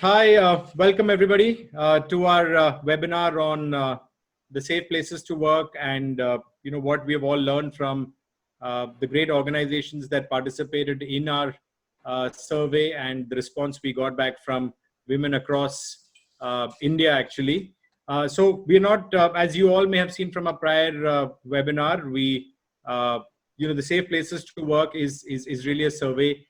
Hi, welcome everybody to our webinar on the safe places to work and what we have all learned from the great organizations that participated in our survey and the response we got back from women across India actually. So we're not, as you all may have seen from a prior webinar, the safe places to work is really a survey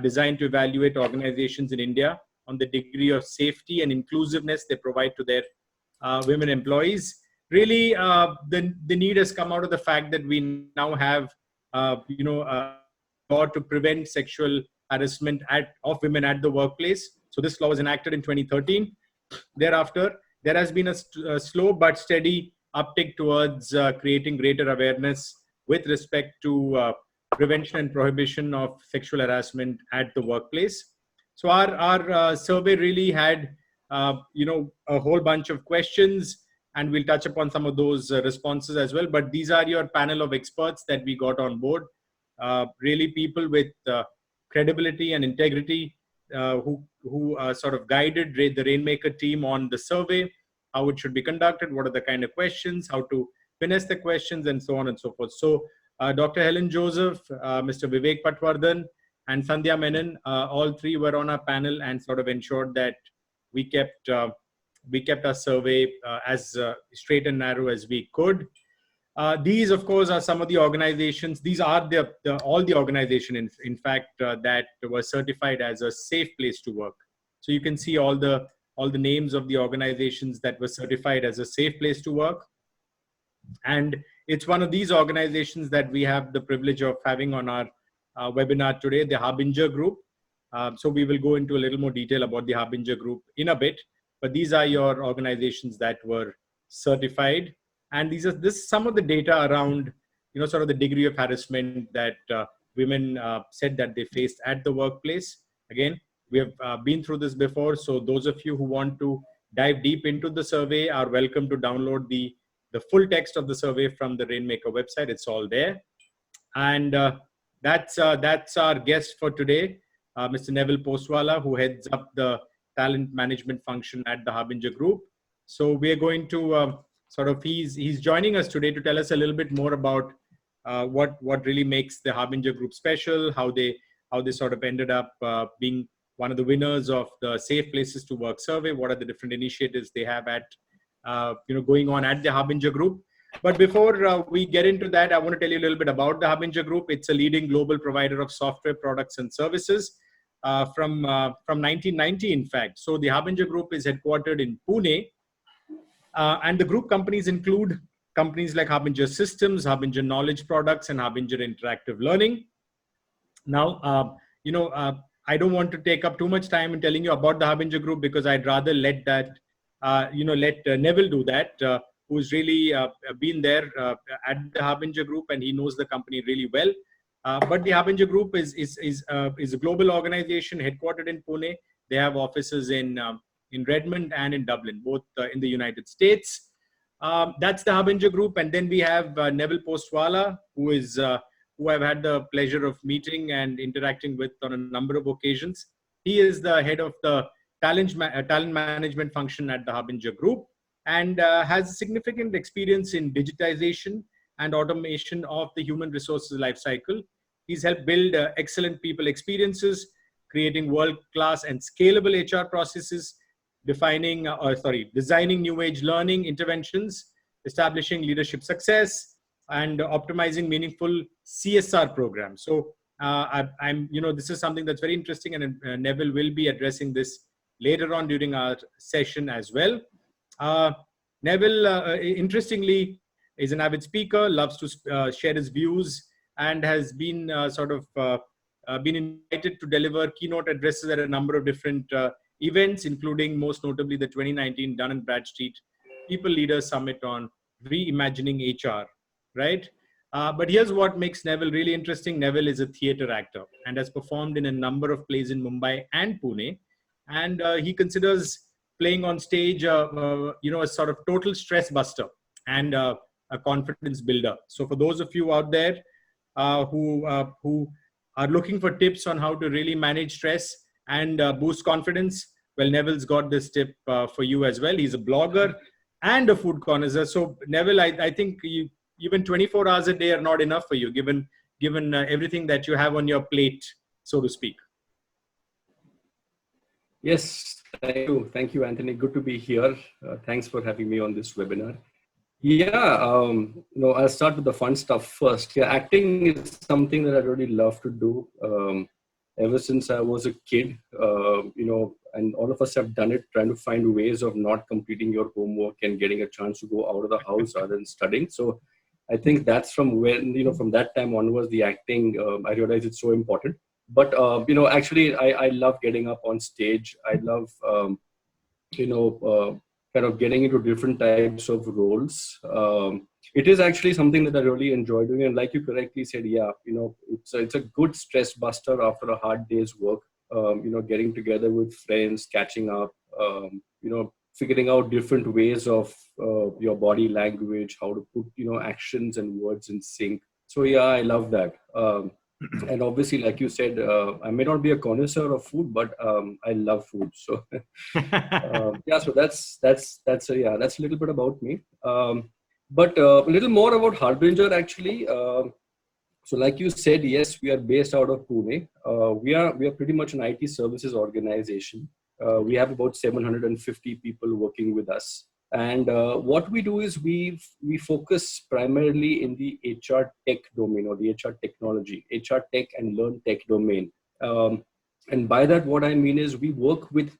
designed to evaluate organizations in India on the degree of safety and inclusiveness they provide to their women employees. Really, the need has come out of the fact that we now have, a law to prevent sexual harassment of women at the workplace. So this law was enacted in 2013. Thereafter, there has been a slow but steady uptick towards creating greater awareness with respect to prevention and prohibition of sexual harassment at the workplace. So our survey really had, a whole bunch of questions, and we'll touch upon some of those responses as well. But these are your panel of experts that we got on board. Really people with credibility and integrity who sort of guided the Rainmaker team on the survey, how it should be conducted, what are the kind of questions, how to finesse the questions, and so on and so forth. So Dr. Helen Joseph, Mr. Vivek Patwardhan, and Sandhya Menon, all three were on our panel and sort of ensured that we kept our survey as straight and narrow as we could. These, of course, are some of the organizations. These are all the organizations, in fact, that were certified as a safe place to work. So you can see all the names of the organizations that were certified as a safe place to work. And it's one of these organizations that we have the privilege of having on our webinar today, the Harbinger Group. So we will go into a little more detail about the Harbinger Group in a bit, but these are your organizations that were certified. And this is some of the data around, sort of the degree of harassment that women said that they faced at the workplace. Again, we have been through this before. So those of you who want to dive deep into the survey are welcome to download the full text of the survey from the Rainmaker website. It's all there. And that's our guest for today, Mr. Neville Postwalla, who heads up the talent management function at the Harbinger Group. So we are going to he's joining us today to tell us a little bit more about what really makes the Harbinger Group special, how they sort of ended up being one of the winners of the Safe Places to Work survey. What are the different initiatives they have at going on at the Harbinger Group. But before we get into that, I want to tell you a little bit about the Harbinger Group. It's a leading global provider of software products and services from 1990, in fact. So the Harbinger Group is headquartered in Pune. And the group companies include companies like Harbinger Systems, Harbinger Knowledge Products, and Harbinger Interactive Learning. Now, I don't want to take up too much time in telling you about the Harbinger Group because I'd rather let Neville do that, who's really been there at the Harbinger Group, and he knows the company really well. But the Harbinger Group is a global organization headquartered in Pune. They have offices in Redmond and in Dublin, both in the United States. That's the Harbinger Group. And then we have Neville Postwalla, who I've had the pleasure of meeting and interacting with on a number of occasions. He is the head of the talent management function at the Harbinger Group and has significant experience in digitization and automation of the human resources lifecycle. He's helped build excellent people experiences, creating world-class and scalable HR processes, designing new age learning interventions, establishing leadership success, and optimizing meaningful CSR programs. So this is something that's very interesting, and Neville will be addressing this later on during our session as well. Neville, interestingly, is an avid speaker, loves to share his views, and has been been invited to deliver keynote addresses at a number of different events, including most notably the 2019 Dun & Bradstreet People Leaders Summit on Reimagining HR, right? But here's what makes Neville really interesting. Neville is a theater actor and has performed in a number of plays in Mumbai and Pune. And he considers playing on stage, a sort of total stress buster and a confidence builder. So for those of you out there who are looking for tips on how to really manage stress and boost confidence, well, Neville's got this tip for you as well. He's a blogger and a food connoisseur. So Neville, I think even 24 hours a day are not enough for you, given everything that you have on your plate, so to speak. Yes, thank you, Anthony. Good to be here. Thanks for having me on this webinar. Yeah, I'll start with the fun stuff first. Yeah, acting is something that I really love to do. Ever since I was a kid, and all of us have done it, trying to find ways of not completing your homework and getting a chance to go out of the house rather than studying. So I think that's from when, from that time onwards, the acting, I realized it's so important. But, actually, I love getting up on stage. I love, kind of getting into different types of roles. It is actually something that I really enjoy doing. And like you correctly said, yeah, it's a good stress buster after a hard day's work. Getting together with friends, catching up, figuring out different ways of your body language, how to put, actions and words in sync. So yeah, I love that. And obviously, like you said, I may not be a connoisseur of food, but I love food. So yeah, so that's a little bit about me. But a little more about Harbinger actually. So like you said, yes, we are based out of Pune. We are pretty much an IT services organization. We have about 750 people working with us. And what we do is we focus primarily in the HR tech domain, or the HR technology, HR tech and learn tech domain. And by that, what I mean is we work with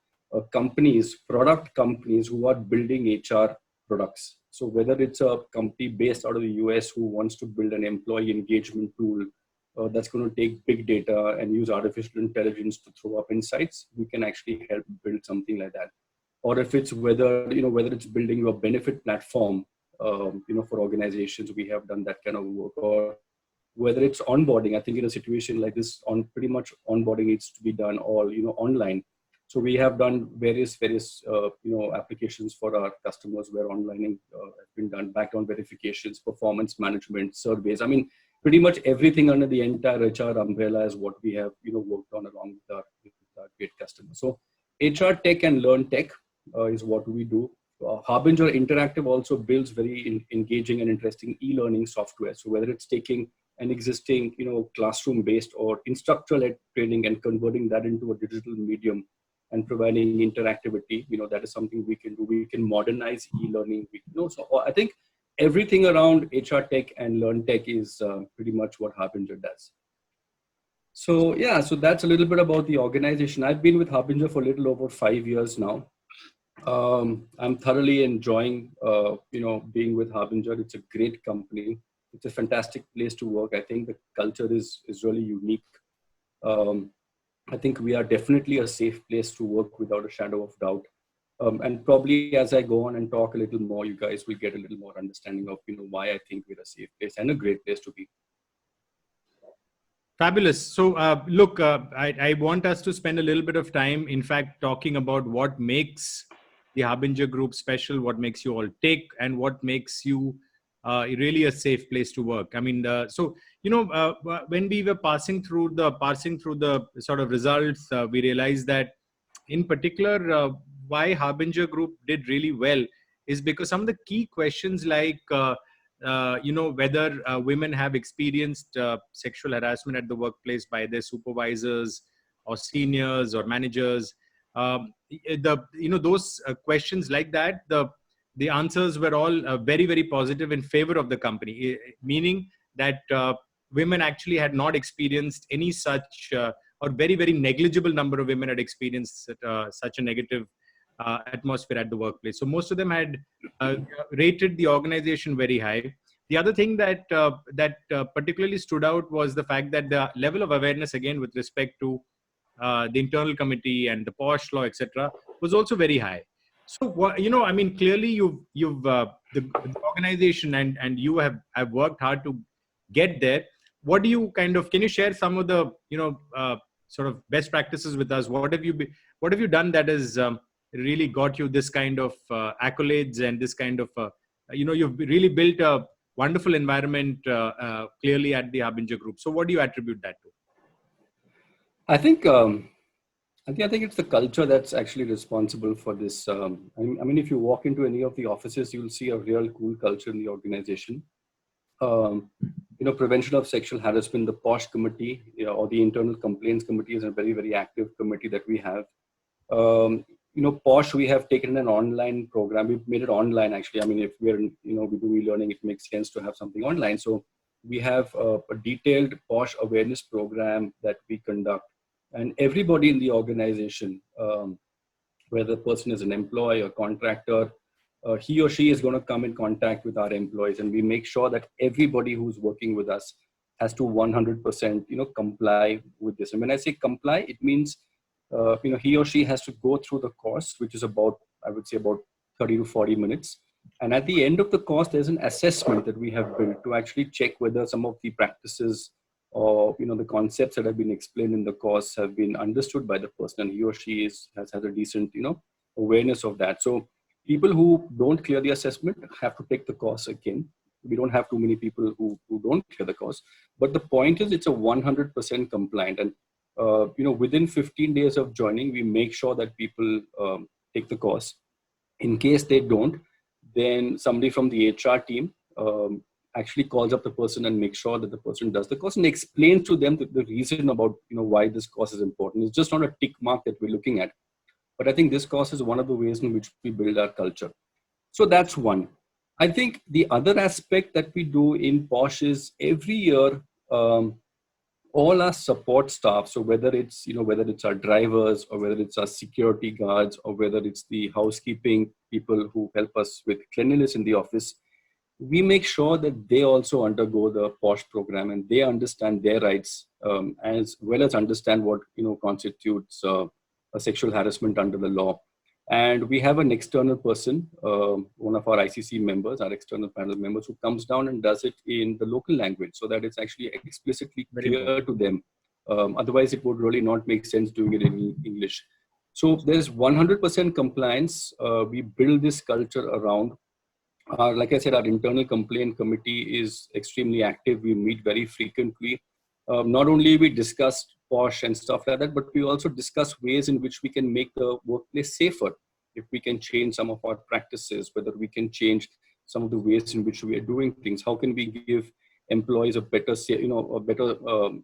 companies, product companies who are building HR products. So whether it's a company based out of the US who wants to build an employee engagement tool that's going to take big data and use artificial intelligence to throw up insights, we can actually help build something like that. Or if it's whether it's building a benefit platform, for organizations, we have done that kind of work. Or whether it's onboarding, I think in a situation like this, pretty much onboarding needs to be done all online. So we have done various applications for our customers where onlining has been done, background verifications, performance management, surveys. I mean, pretty much everything under the entire HR umbrella is what we have worked on along with our great customers. So HR tech and learn tech is what we do. Harbinger Interactive also builds very engaging and interesting e-learning software. So whether it's taking an existing classroom-based or instructor-led training and converting that into a digital medium and providing interactivity, that is something we can do. We can modernize e-learning. So I think everything around HR tech and learn tech is pretty much what Harbinger does. So yeah, so that's a little bit about the organization. I've been with Harbinger for a little over 5 years now. I'm thoroughly enjoying, being with Harbinger. It's a great company. It's a fantastic place to work. I think the culture is really unique. I think we are definitely a safe place to work without a shadow of doubt. And probably as I go on and talk a little more, you guys will get a little more understanding of, why I think we're a safe place and a great place to be. Fabulous. So look, I want us to spend a little bit of time, in fact, talking about what makes the Harbinger Group special, what makes you all tick, and what makes you really a safe place to work. I mean, when we were passing through the sort of results, we realized that in particular, why Harbinger Group did really well is because some of the key questions like, whether women have experienced sexual harassment at the workplace by their supervisors or seniors or managers, those questions like that, the answers were all very, very positive in favor of the company, meaning that women actually had not experienced any such, or very, very negligible number of women had experienced such a negative atmosphere at the workplace. So most of them had rated the organization very high. The other thing that particularly stood out was the fact that the level of awareness, again, with respect to the internal committee and the POSH law, etc., was also very high. So, I mean, clearly you've the organization and you have worked hard to get there. What do you can you share some of the, sort of best practices with us? What have you done that has really got you this kind of accolades and this kind of, you've really built a wonderful environment clearly at the Harbinger Group. So what do you attribute that to? I think I think it's the culture that's actually responsible for this. I mean, if you walk into any of the offices, you'll see a real cool culture in the organization. Um, Prevention of sexual harassment, the POSH committee, or the internal complaints committee is a very, very active committee that we have. POSH, we have taken an online program. We've made it online, actually. I mean, if we're, we do e-learning, it makes sense to have something online. So we have a detailed POSH awareness program that we conduct. And everybody in the organization, whether the person is an employee or contractor, he or she is going to come in contact with our employees, and we make sure that everybody who's working with us has to 100% comply with this. And when I say comply, it means he or she has to go through the course, which is about, I would say, about 30 to 40 minutes. And at the end of the course, there's an assessment that we have built to actually check whether some of the practices or the concepts that have been explained in the course have been understood by the person, and he or she has a decent awareness of that. So people who don't clear the assessment have to take the course again. We don't have too many people who don't clear the course, but the point is it's a 100% compliant. And within 15 days of joining, we make sure that people take the course. In case they don't, then somebody from the HR team actually calls up the person and makes sure that the person does the course and explains to them the reason about why this course is important. It's just not a tick mark that we're looking at, but I think this course is one of the ways in which we build our culture. So that's one. I think the other aspect that we do in POSH is every year, all our support staff, so whether it's our drivers or whether it's our security guards or whether it's the housekeeping people who help us with cleanliness in the office, we make sure that they also undergo the POSH program and they understand their rights, as well as understand what constitutes a sexual harassment under the law. And we have an external person, one of our ICC members, our external panel members, who comes down and does it in the local language so that it's actually explicitly clear to them. Otherwise, it would really not make sense doing it in English. So there's 100% compliance. We build this culture around. Like I said, our internal complaint committee is extremely active. We meet very frequently. Not only we discuss POSH and stuff like that, but we also discuss ways in which we can make the workplace safer. If we can change some of our practices, whether we can change some of the ways in which we are doing things, how can we give employees a better,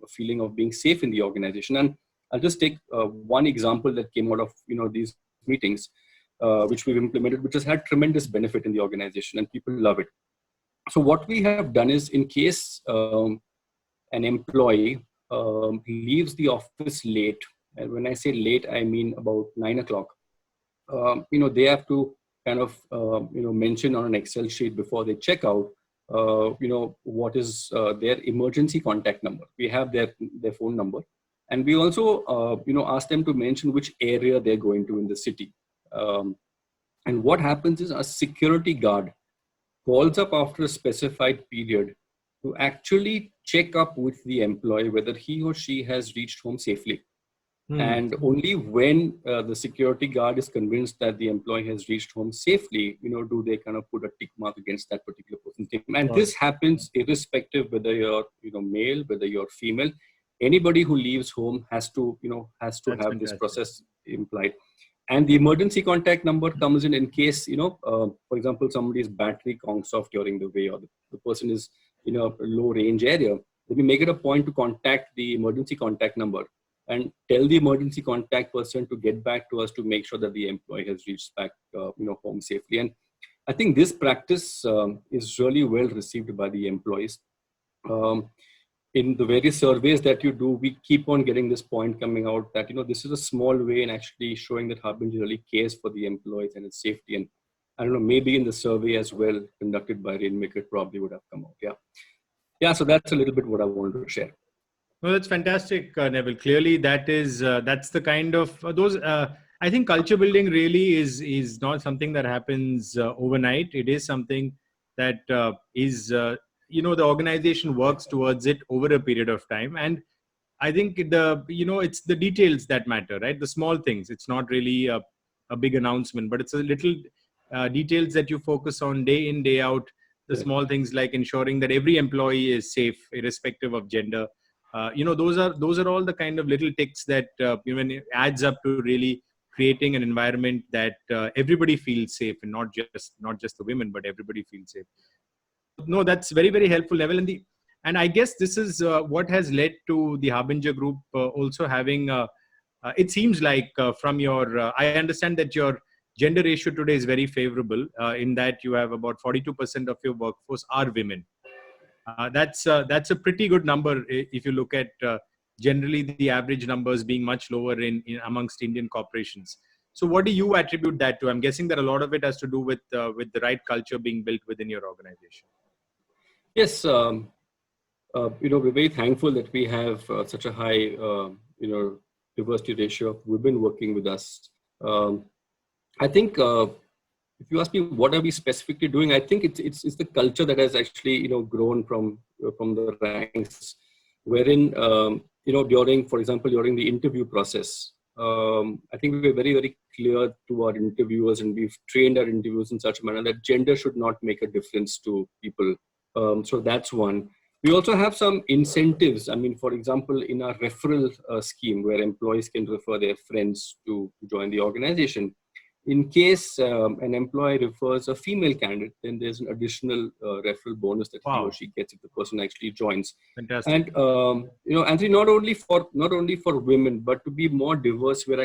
feeling of being safe in the organization? And I'll just take one example that came out of these meetings, which we've implemented, which has had tremendous benefit in the organization, and people love it. So what we have done is, in case an employee leaves the office late, and when I say late, I mean about 9 o'clock. They have to kind of mention on an Excel sheet before they check out, what is their emergency contact number. We have their phone number, and we also ask them to mention which area they're going to in the city. And what happens is a security guard calls up after a specified period to actually check up with the employee whether he or she has reached home safely. And only when the security guard is convinced that the employee has reached home safely, do they kind of put a tick mark against that particular person's name. And this happens irrespective whether you're male, whether you're female. Anybody who leaves home has to have fantastic. This process implied. And the emergency contact number comes in case, for example, somebody's battery conks off during the way, or the person is in a low range area. Then we make it a point to contact the emergency contact number and tell the emergency contact person to get back to us to make sure that the employee has reached back, home safely. And I think this practice is really well received by the employees. In the various surveys that you do, we keep on getting this point coming out that, this is a small way in actually showing that Harbinger really cares for the employees and its safety. And I don't know, maybe in the survey as well conducted by Rainmaker, it probably would have come out. Yeah. So that's a little bit what I wanted to share. Well, that's fantastic, Neville. Clearly, that's the kind of those. I think culture building really is not something that happens overnight. It is something that is the organization works towards it over a period of time. And I think it's the details that matter, right? The small things. It's not really a big announcement, but it's a little details that you focus on day in, day out. The small things like ensuring that every employee is safe, irrespective of gender. those are all the kind of little ticks that it adds up to really creating an environment that everybody feels safe, and not just the women, but everybody feels safe. No, that's very, very helpful, Neville. And I guess this is what has led to the Harbinger Group also having. It seems like from your, I understand that your gender ratio today is very favorable in that you have about 42% of your workforce are women. That's a pretty good number if you look at generally the average numbers being much lower in amongst Indian corporations. So what do you attribute that to? I'm guessing that a lot of it has to do with the right culture being built within your organization. Yes, we're very thankful that we have such a high, diversity ratio of women working with us. I think if you ask me what are we specifically doing, I think it's the culture that has actually grown from the ranks, wherein for example during the interview process, I think we were very, very clear to our interviewers, and we've trained our interviewers in such a manner that gender should not make a difference to people. So that's one. We also have some incentives. I mean, for example, in our referral scheme, where employees can refer their friends to join the organization. In case an employee refers a female candidate, then there's an additional referral bonus that he or she gets if the person actually joins. Fantastic. And Anthony, not only for women, but to be more diverse, we're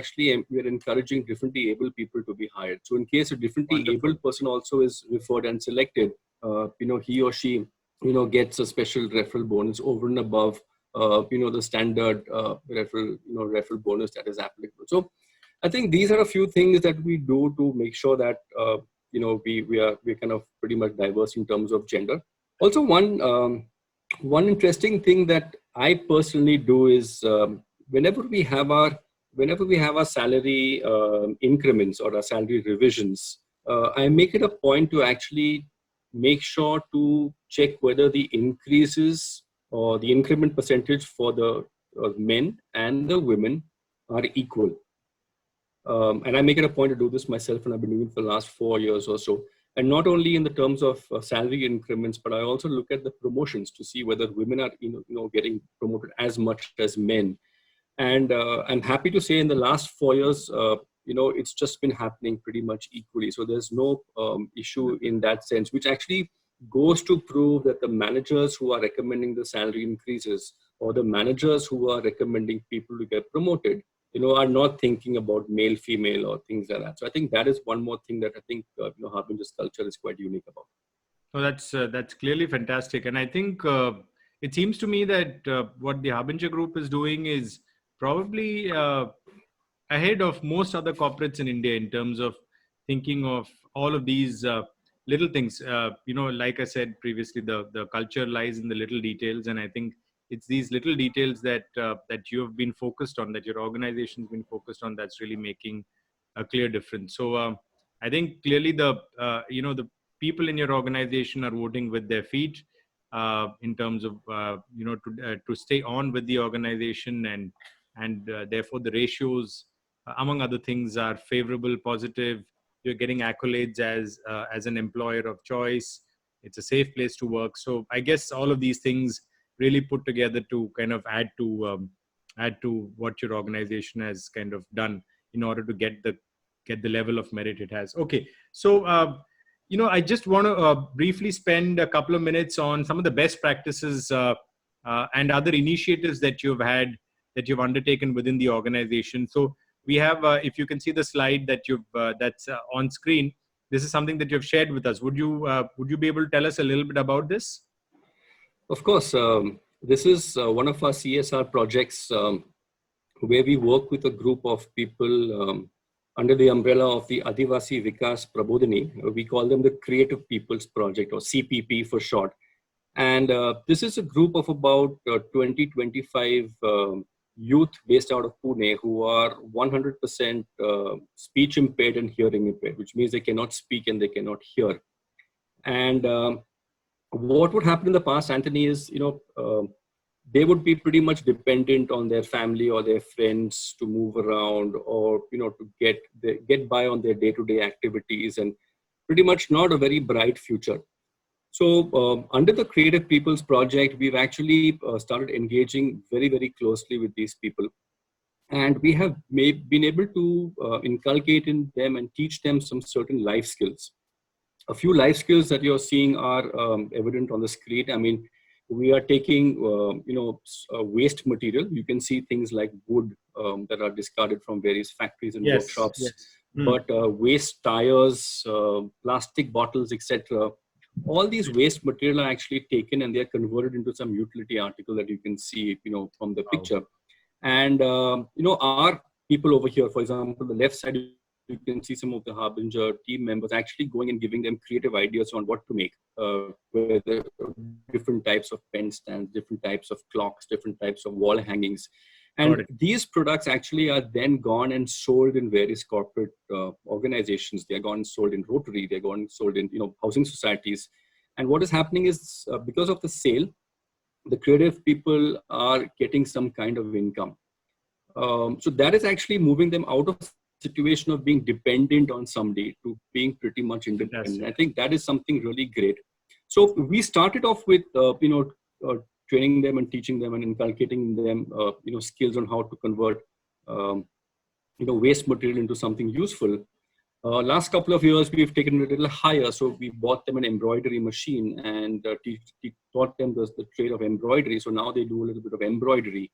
encouraging differently abled people to be hired. So in case a differently abled person also is referred and selected, he or she gets a special referral bonus over and above the standard referral bonus that is applicable. So I think these are a few things that we do to make sure that we're kind of pretty much diverse in terms of gender. Also, one interesting thing that I personally do is whenever we have our salary increments or our salary revisions, I make it a point to actually make sure to check whether the increases or the increment percentage for the men and the women are equal. And I make it a point to do this myself, and I've been doing it for the last 4 years or so. And not only in the terms of salary increments, but I also look at the promotions to see whether women are getting promoted as much as men. And I'm happy to say in the last 4 years, it's just been happening pretty much equally. So there's no issue in that sense, which actually goes to prove that the managers who are recommending the salary increases, or the managers who are recommending people to get promoted, are not thinking about male, female, or things like that. So I think that is one more thing that I think Harbinger's culture is quite unique about. Oh, that's clearly fantastic, and I think it seems to me that what the Harbinger Group is doing is probably ahead of most other corporates in India in terms of thinking of all of these little things. Like I said previously, the culture lies in the little details, and I think it's these little details that you have been focused on, that your organization's been focused on, that's really making a clear difference. So I think clearly the people in your organization are voting with their feet in terms of to stay on with the organization, and therefore the ratios, among other things, are favorable, positive. You're getting accolades as an employer of choice. It's a safe place to work. So I guess all of these things really put together to kind of add to what your organization has kind of done in order to get the level of merit it has. Okay, so I just want to briefly spend a couple of minutes on some of the best practices and other initiatives that you've undertaken within the organization. So we have, if you can see the slide that that's on screen, this is something that you've shared with us. Would you be able to tell us a little bit about this? Of course. This is one of our CSR projects where we work with a group of people under the umbrella of the Adivasi Vikas Prabodhini. We call them the Creative Peoples Project, or CPP for short. And this is a group of about 20-25 youth based out of Pune who are 100% speech impaired and hearing impaired, which means they cannot speak and they cannot hear. And what would happen in the past, Anthony, is, they would be pretty much dependent on their family or their friends to move around, or, to get by on their day-to-day activities, and pretty much not a very bright future. So under the Creative Peoples Project, we've actually started engaging very, very closely with these people. And we have been able to inculcate in them and teach them some certain life skills. A few life skills that you're seeing are evident on the screen. I mean, we are taking, waste material. You can see things like wood that are discarded from various factories and Yes. workshops, Yes. Hmm. but waste tires, plastic bottles, etc. All these waste material are actually taken and they're converted into some utility article that you can see, from the Wow. picture. And, our people over here, for example, the left side, you can see some of the Harbinger team members actually going and giving them creative ideas on what to make, whether different types of pen stands, different types of clocks, different types of wall hangings. And these products actually are then gone and sold in various corporate organizations. They're gone and sold in Rotary. They're gone and sold in, housing societies. And what is happening is because of the sale, the creative people are getting some kind of income. So that is actually moving them out of situation of being dependent on somebody to being pretty much independent. I think that is something really great. So we started off with, training them and teaching them and inculcating them, skills on how to convert, waste material into something useful. Last couple of years, we've taken it a little higher. So we bought them an embroidery machine and taught them the trade of embroidery. So now they do a little bit of embroidery.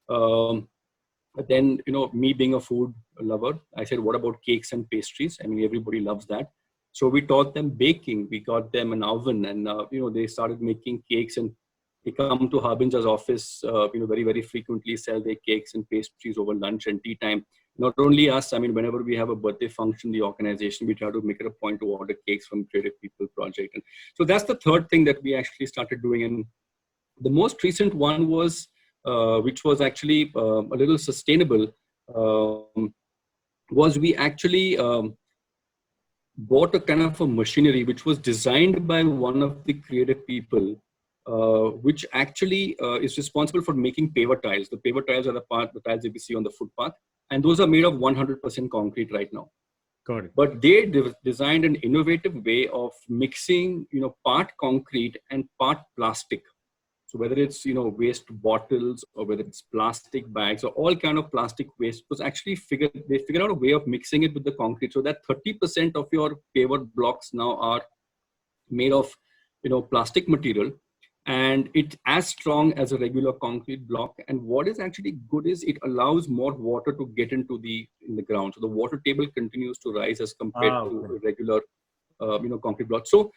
But then, me being a food lover, I said, what about cakes and pastries? I mean, everybody loves that. So we taught them baking. We got them an oven and, they started making cakes and they come to Harbinger's office, very, very frequently, sell their cakes and pastries over lunch and tea time. Not only us, I mean, whenever we have a birthday function, the organization, we try to make it a point to order cakes from Creative People Project. And so that's the third thing that we actually started doing. And the most recent one was, which was actually a little sustainable, was we actually bought a kind of a machinery which was designed by one of the creative people, which actually is responsible for making paver tiles. The paver tiles are the tiles that we see on the footpath, and those are made of 100% concrete right now. Got it. But they designed an innovative way of mixing, part concrete and part plastic. So whether it's, waste bottles or whether it's plastic bags or all kind of plastic waste, was actually they figured out a way of mixing it with the concrete so that 30% of your paver blocks now are made of, plastic material, and it's as strong as a regular concrete block. And what is actually good is it allows more water to get in the ground. So the water table continues to rise as compared to a regular, concrete block. So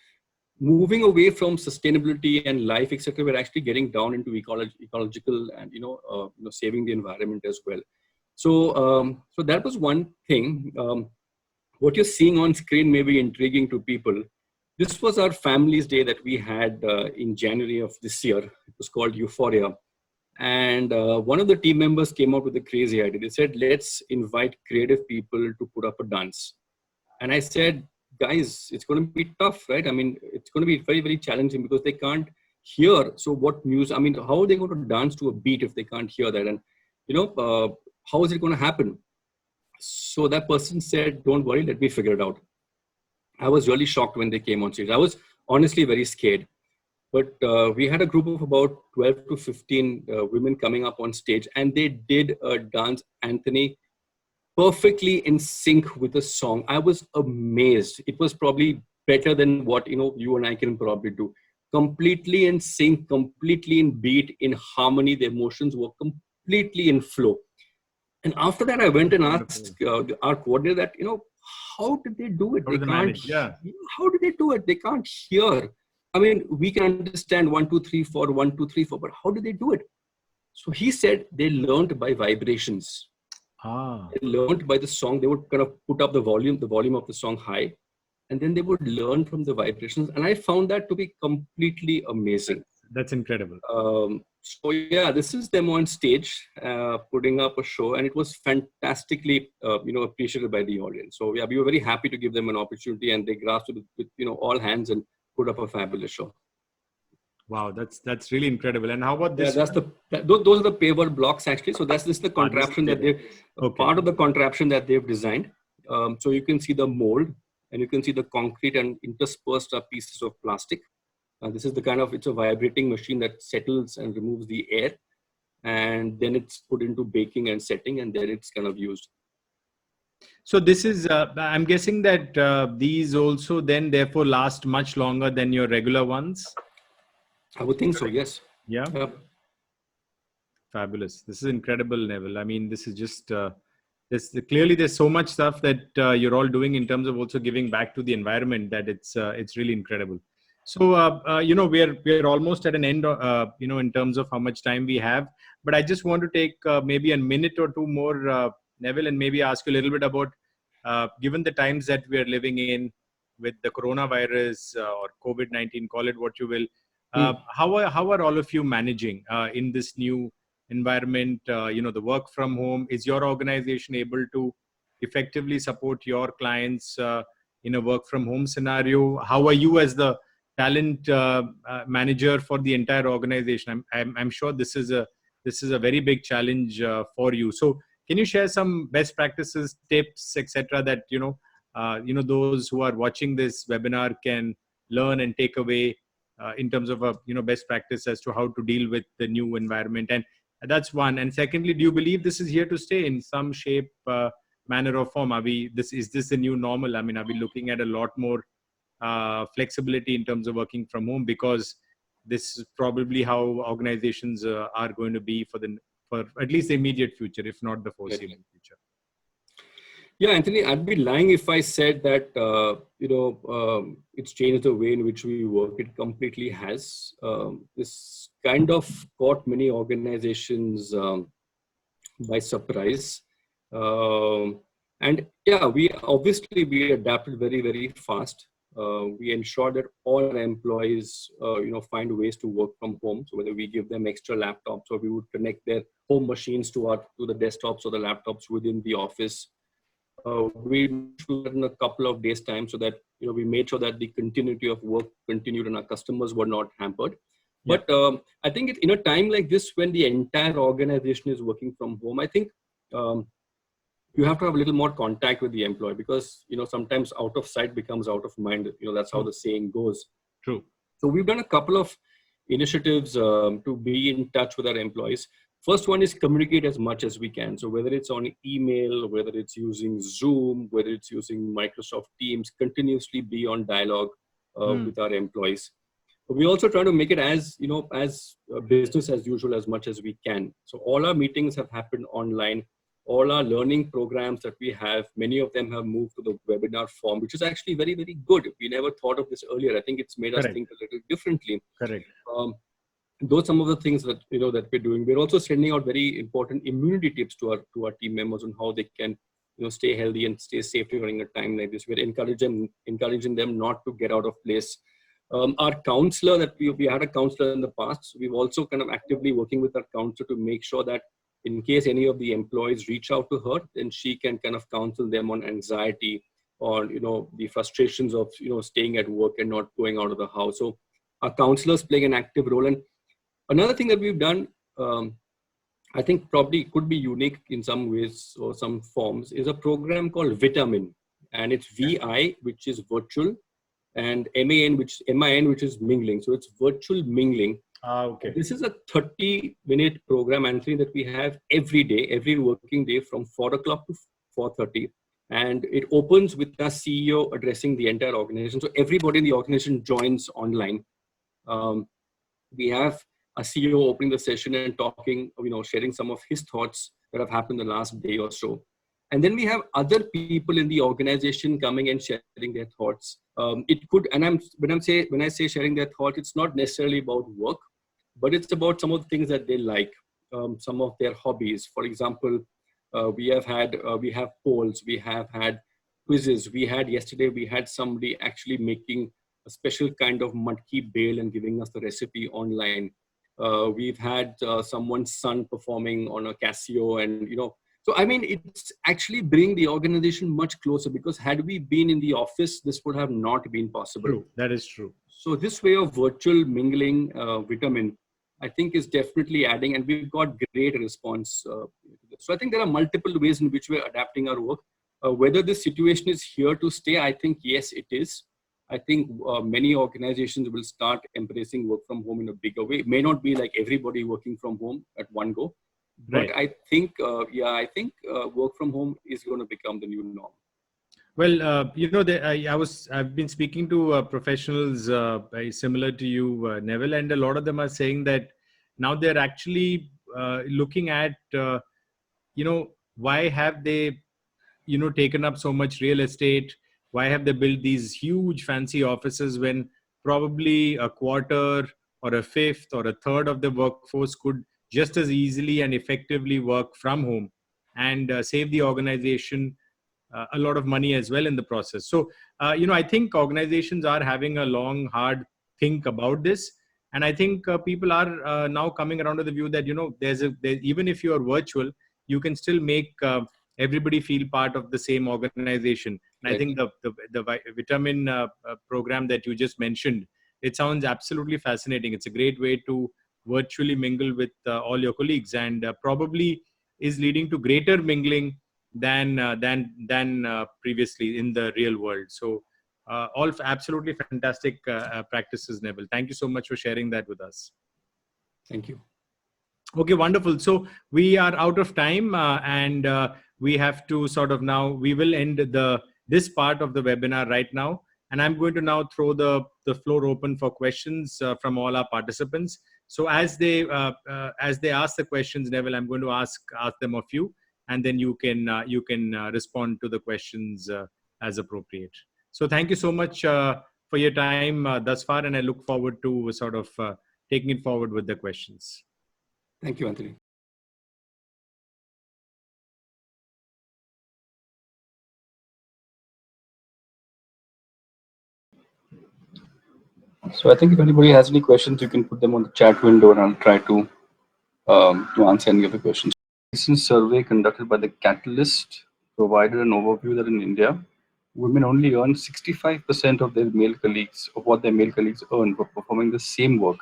moving away from sustainability and life, etc., we're actually getting down into ecological and, saving the environment as well. So, so that was one thing. What you're seeing on screen may be intriguing to people. This was our Families Day that we had in January of this year. It was called Euphoria. And one of the team members came up with a crazy idea. They said, let's invite creative people to put up a dance. And I said, guys, it's going to be tough, right? I mean, it's going to be very, very challenging because they can't hear. So what music, I mean, how are they going to dance to a beat if they can't hear that? And, how is it going to happen? So that person said, don't worry, let me figure it out. I was really shocked when they came on stage. I was honestly very scared. But we had a group of about 12 to 15 women coming up on stage, and they did a dance, Anthony, perfectly in sync with the song. I was amazed. It was probably better than what, you and I can probably do. Completely in sync, completely in beat, in harmony. The emotions were completely in flow. And after that, I went and asked our coordinator that, how did they do it? How did they manage? Yeah. How did they do it? They can't hear. I mean, we can understand 1, 2, 3, 4, 1, 2, 3, 4, but how did they do it? So he said they learned by vibrations. They learned by the song. They would kind of put up the volume of the song high, and then they would learn from the vibrations. And I found that to be completely amazing. That's incredible. So yeah, this is them on stage, putting up a show, and it was fantastically, appreciated by the audience. So yeah, we were very happy to give them an opportunity, and they grasped it with all hands and put up a fabulous show. Wow, that's really incredible. And how about this? Yeah, those are the paver blocks actually. So this is the contraption that part of the contraption that they've designed. So you can see the mold, and you can see the concrete, and interspersed are pieces of plastic. This is the kind of, it's a vibrating machine that settles and removes the air, and then it's put into baking and setting, and then it's kind of used. So this is, I'm guessing that these also then therefore last much longer than your regular ones. I would think so, yes. Yeah. Yep. Fabulous. This is incredible, Neville. I mean, this is just, clearly there's so much stuff that you're all doing in terms of also giving back to the environment that it's really incredible. So, we're almost at an end, in terms of how much time we have, but I just want to take maybe a minute or two more, Neville, and maybe ask you a little bit about, given the times that we are living in with the coronavirus or COVID-19, call it what you will, how are all of you managing in this new environment? The work from home, is your organization able to effectively support your clients in a work from home scenario? How are you as the talent manager for the entire organization? I'm sure this is a very big challenge for you. So can you share some best practices, tips, etc., that those who are watching this webinar can learn and take away in terms of a best practice as to how to deal with the new environment? And that's one. And secondly, do you believe this is here to stay in some shape, manner, or form? Is this the new normal? I mean, are we looking at a lot more flexibility in terms of working from home, because this is probably how organizations are going to be for at least the immediate future, if not the foreseeable future? Yeah, Anthony, I'd be lying if I said that, it's changed the way in which we work. It completely has. This kind of caught many organizations by surprise. And yeah, we adapted very, very fast. We ensured that all our employees, find ways to work from home. So whether we give them extra laptops, or we would connect their home machines to the desktops or the laptops within the office. We in a couple of days' time, so that we made sure that the continuity of work continued and our customers were not hampered. Yeah. But I think in a time like this, when the entire organization is working from home, I think you have to have a little more contact with the employee, because sometimes out of sight becomes out of mind. That's how the saying goes. True. So we've done a couple of initiatives to be in touch with our employees. First one is communicate as much as we can. So whether it's on email, whether it's using Zoom, whether it's using Microsoft Teams, continuously be on dialogue with our employees. But we also try to make it as business as usual as much as we can. So all our meetings have happened online. All our learning programs that we have, many of them have moved to the webinar form, which is actually very, very good. We never thought of this earlier. I think it's made us think a little differently. Correct. Those some of the things that that we're doing. We're also sending out very important immunity tips to our team members on how they can stay healthy and stay safe during a time like this. We're encouraging them not to get out of place. Our counselor, that we had a counselor in the past, so we've also kind of actively working with our counselor to make sure that in case any of the employees reach out to her, then she can kind of counsel them on anxiety, or the frustrations of staying at work and not going out of the house. So our counselors playing an active role. And another thing that we've done, I think probably could be unique in some ways or some forms, is a program called Vitamin, and it's VI, which is virtual, and MIN, which is mingling. So it's virtual mingling. Okay. This is a 30-minute program, Anthony, that we have every day, every working day from 4 o'clock to 4:30. And it opens with our CEO addressing the entire organization. So everybody in the organization joins online. We have a CEO opening the session and talking, sharing some of his thoughts that have happened the last day or so. And then we have other people in the organization coming and sharing their thoughts. It could, and when I say sharing their thoughts, it's not necessarily about work, but it's about some of the things that they like, some of their hobbies. For example, we have polls, we have had quizzes. Yesterday, we had somebody actually making a special kind of mudki bale and giving us the recipe online. We've had someone's son performing on a Casio, and so I mean, it's actually bringing the organization much closer, because had we been in the office, this would have not been possible. True. That is true. So this way of virtual mingling, Vitamin, I think is definitely adding, and we've got great response. So I think there are multiple ways in which we're adapting our work. Whether this situation is here to stay, I think yes, it is. I think many organizations will start embracing work from home in a bigger way. It may not be like everybody working from home at one go, but Right. I think, work from home is going to become the new norm. Well, I've been speaking to professionals very similar to you, Neville, and a lot of them are saying that now they're actually looking at, why have they, taken up so much real estate? Why have they built these huge fancy offices when probably a quarter or a fifth or a third of the workforce could just as easily and effectively work from home and save the organization a lot of money as well in the process. So, I think organizations are having a long, hard think about this. And I think people are now coming around to the view that, even if you are virtual, you can still make everybody feel part of the same organization. And I Right. think the vitamin program that you just mentioned, it sounds absolutely fascinating. It's a great way to virtually mingle with all your colleagues, and probably is leading to greater mingling than previously in the real world. So all absolutely fantastic practices, Neville. Thank you so much for sharing that with us. Thank you. Okay, wonderful. So we are out of time, and we have to sort of now, we will end this part of the webinar right now. And I'm going to now throw the floor open for questions from all our participants. So as they ask the questions, Neville, I'm going to ask them of you, and then you can respond to the questions as appropriate. So thank you so much for your time thus far, and I look forward to sort of taking it forward with the questions. Thank you, Anthony. So I think if anybody has any questions, you can put them on the chat window, and I'll try to answer any of the questions. A recent survey conducted by the Catalyst provided an overview that in India, women only earn 65% of what their male colleagues earn for performing the same work.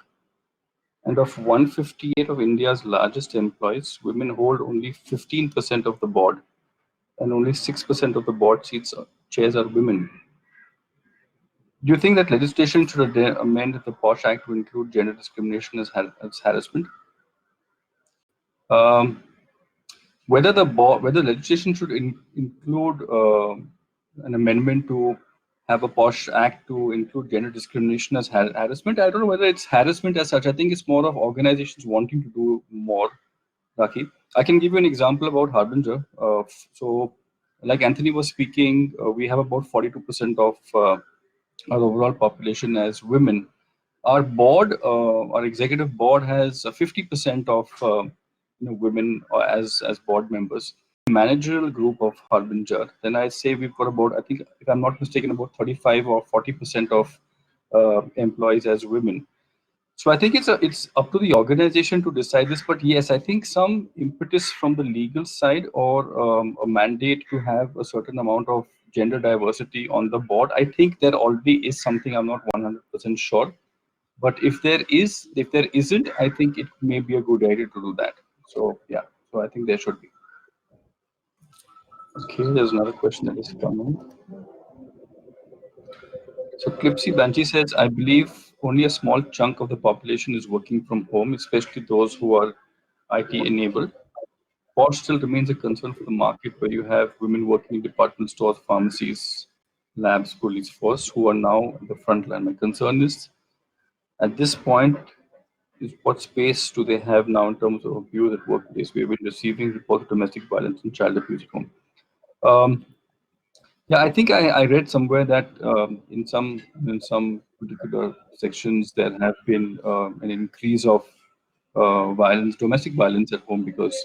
And of 158 of India's largest employees, women hold only 15% of the board, and only 6% of the board chairs are women. Do you think that legislation should amend the POSH Act to include gender discrimination as harassment? Whether legislation should include an amendment to have a POSH Act to include gender discrimination as harassment, I don't know whether it's harassment as such. I think it's more of organizations wanting to do more. Raki, I can give you an example about Harbinger. So, like Anthony was speaking, we have about 42% of our overall population as women. Our board, our executive board, has 50% of women as board members. Managerial group of Harbinger, then I say we've got about, I think, if I'm not mistaken, about 35 or 40% of employees as women. So I think it's up to the organization to decide this. But yes, I think some impetus from the legal side, or a mandate to have a certain amount of gender diversity on the board. I think there already is something. I'm not 100% sure. But if there isn't, I think it may be a good idea to do that. So yeah, so I think there should be. Okay, there's another question that is coming. So Clipsy Banchi says, I believe only a small chunk of the population is working from home, especially those who are IT enabled. POSH still remains a concern for the market, where you have women working in department stores, pharmacies, labs, police force, who are now at the front line. My concern is, at this point, is what space do they have now in terms of abuse at workplace? We've been receiving reports of domestic violence and child abuse at home. Yeah, I think I read somewhere that in some particular sections there have been an increase of domestic violence at home, because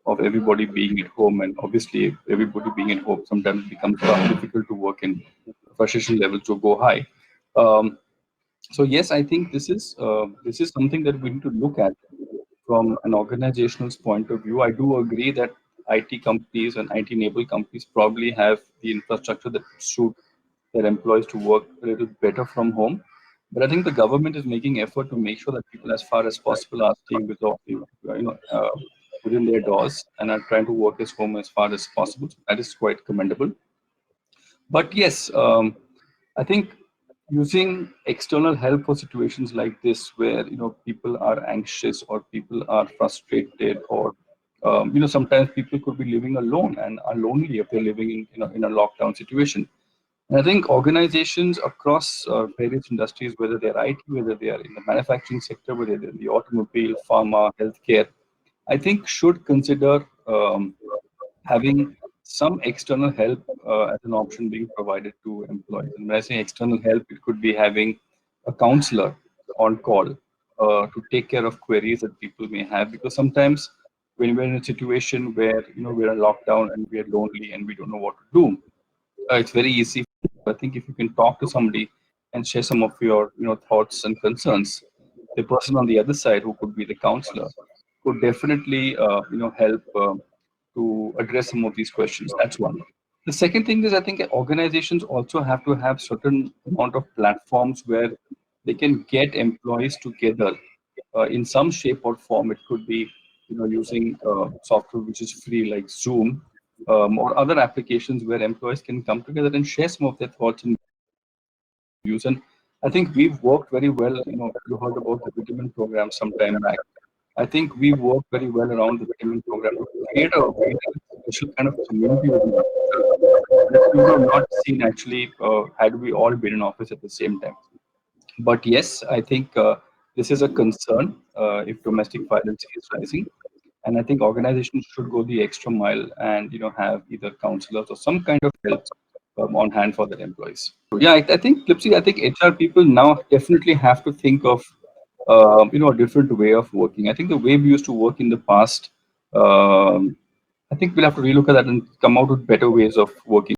of everybody being at home, and obviously everybody being at home, sometimes it becomes difficult to work, and frustration levels to go high. So yes, I think this is something that we need to look at from an organizational point of view. I do agree that IT companies and IT-enabled companies probably have the infrastructure that suit their employees to work a little better from home. But I think the government is making effort to make sure that people, as far as possible, are staying within their doors, and are trying to work as home as far as possible. So that is quite commendable. But yes, I think using external help for situations like this, where people are anxious or people are frustrated, or sometimes people could be living alone and are lonely if they're living in a lockdown situation. And I think organizations across various industries, whether they're IT, whether they are in the manufacturing sector, whether they're in the automobile, pharma, healthcare, I think should consider having some external help as an option being provided to employees. And when I say external help, it could be having a counselor on call to take care of queries that people may have. Because sometimes when we're in a situation where we're in lockdown and we're lonely and we don't know what to do, it's very easy. I think if you can talk to somebody and share some of your thoughts and concerns, the person on the other side, who could be the counselor, could definitely help to address some of these questions. That's one. The second thing is, I think organizations also have to have certain amount of platforms where they can get employees together in some shape or form. It could be using software which is free, like Zoom, or other applications where employees can come together and share some of their thoughts and views. And I think we've worked very well. You heard about the vitamin program some time back. I think we worked very well around the vitamin program to create a very special kind of community within people that we would have not seen actually had we all been in office at the same time. But yes, I think this is a concern if domestic violence is rising, and I think organizations should go the extra mile and have either counselors or some kind of help on hand for their employees. So yeah, I think Lipsy, I think HR people now definitely have to think of a different way of working. I think the way we used to work in the past, I think we'll have to relook at that and come out with better ways of working.